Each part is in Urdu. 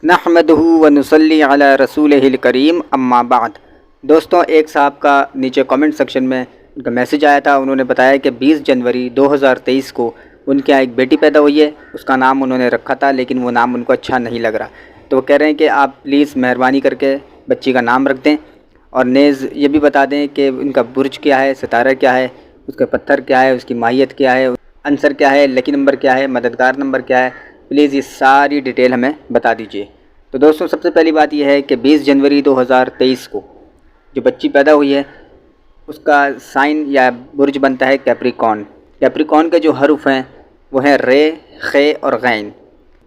نحمدہ و نصلی علی رسولہ الکریم اما بعد۔ دوستوں، ایک صاحب کا نیچے کامنٹ سیکشن میں ان کا میسیج آیا تھا۔ انہوں نے بتایا کہ 20 جنوری 2023 کو ان کے یہاں ایک بیٹی پیدا ہوئی ہے۔ اس کا نام انہوں نے رکھا تھا، لیکن وہ نام ان کو اچھا نہیں لگ رہا، تو وہ کہہ رہے ہیں کہ آپ پلیز مہربانی کر کے بچی کا نام رکھ دیں، اور نیز یہ بھی بتا دیں کہ ان کا برج کیا ہے، ستارہ کیا ہے، اس کا پتھر کیا ہے، اس کی ماہیت کیا ہے، عنصر کیا ہے، لکی نمبر کیا ہے، مددگار نمبر کیا ہے۔ پلیز یہ ساری ڈیٹیل ہمیں بتا دیجئے۔ تو دوستوں، سب سے پہلی بات یہ ہے کہ 20 جنوری 2023 کو جو بچی پیدا ہوئی ہے اس کا سائن یا برج بنتا ہے کیپریکون۔ کیپریکون کے جو حروف ہیں وہ ہیں رے، خے اور غین۔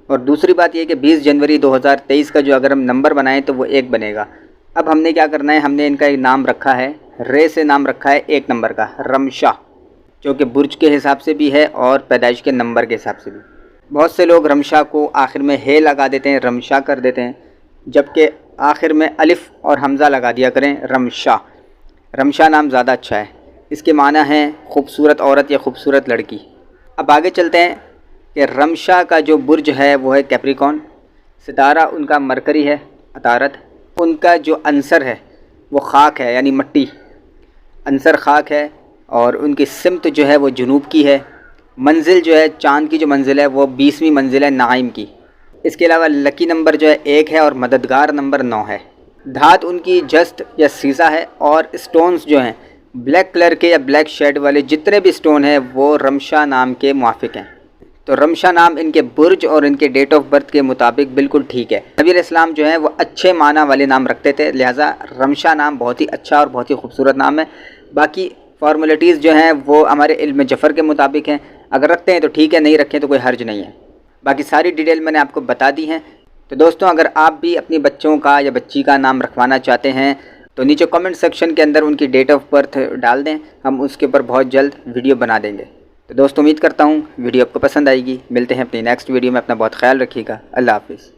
اور دوسری بات یہ کہ 20 جنوری 2023 کا جو اگر ہم نمبر بنائیں تو وہ 1 بنے گا۔ اب ہم نے کیا کرنا ہے، ہم نے ان کا ایک نام رکھا ہے، رے سے نام رکھا ہے 1 نمبر کا رمشا، جو کہ برج کے حساب سے بھی ہے اور پیدائش کے نمبر کے حساب سے بھی۔ بہت سے لوگ رمشا کو آخر میں ہے لگا دیتے ہیں، رمشا کر دیتے ہیں، جبکہ آخر میں الف اور حمزہ لگا دیا کریں، رمشا۔ رمشا نام زیادہ اچھا ہے، اس کے معنی ہیں خوبصورت عورت یا خوبصورت لڑکی۔ اب آگے چلتے ہیں کہ رمشا کا جو برج ہے وہ ہے کیپریکون، ستارہ ان کا مرکری ہے، عطارد۔ ان کا جو عنصر ہے وہ خاک ہے، یعنی مٹی، عنصر خاک ہے، اور ان کی سمت جو ہے وہ جنوب کی ہے۔ منزل جو ہے، چاند کی جو منزل ہے وہ 20ویں منزل ہے نائم کی۔ اس کے علاوہ لکی نمبر جو ہے 1 ہے اور مددگار نمبر 9 ہے۔ دھات ان کی جست یا سیسا ہے، اور سٹونز جو ہیں بلیک کلر کے یا بلیک شیڈ والے جتنے بھی سٹون ہیں وہ رمشا نام کے موافق ہیں۔ تو رمشا نام ان کے برج اور ان کے ڈیٹ آف برتھ کے مطابق بالکل ٹھیک ہے۔ نبی علیہ السلام جو ہیں وہ اچھے معنی والے نام رکھتے تھے، لہٰذا رمشا نام بہت ہی اچھا اور بہت ہی خوبصورت نام ہے۔ باقی فارمیلٹیز جو ہیں وہ ہمارے علم جفر کے مطابق ہیں، اگر رکھتے ہیں تو ٹھیک ہے، نہیں رکھیں تو کوئی حرج نہیں ہے۔ باقی ساری ڈیٹیل میں نے آپ کو بتا دی ہیں۔ تو دوستوں، اگر آپ بھی اپنی بچوں کا یا بچی کا نام رکھوانا چاہتے ہیں تو نیچے کامنٹ سیکشن کے اندر ان کی ڈیٹ آف برتھ ڈال دیں، ہم اس کے اوپر بہت جلد ویڈیو بنا دیں گے۔ تو دوستوں، امید کرتا ہوں ویڈیو آپ کو پسند آئے گی۔ ملتے ہیں اپنی نیکسٹ ویڈیو میں، اپنا بہت خیال رکھیے گا۔ اللہ حافظ۔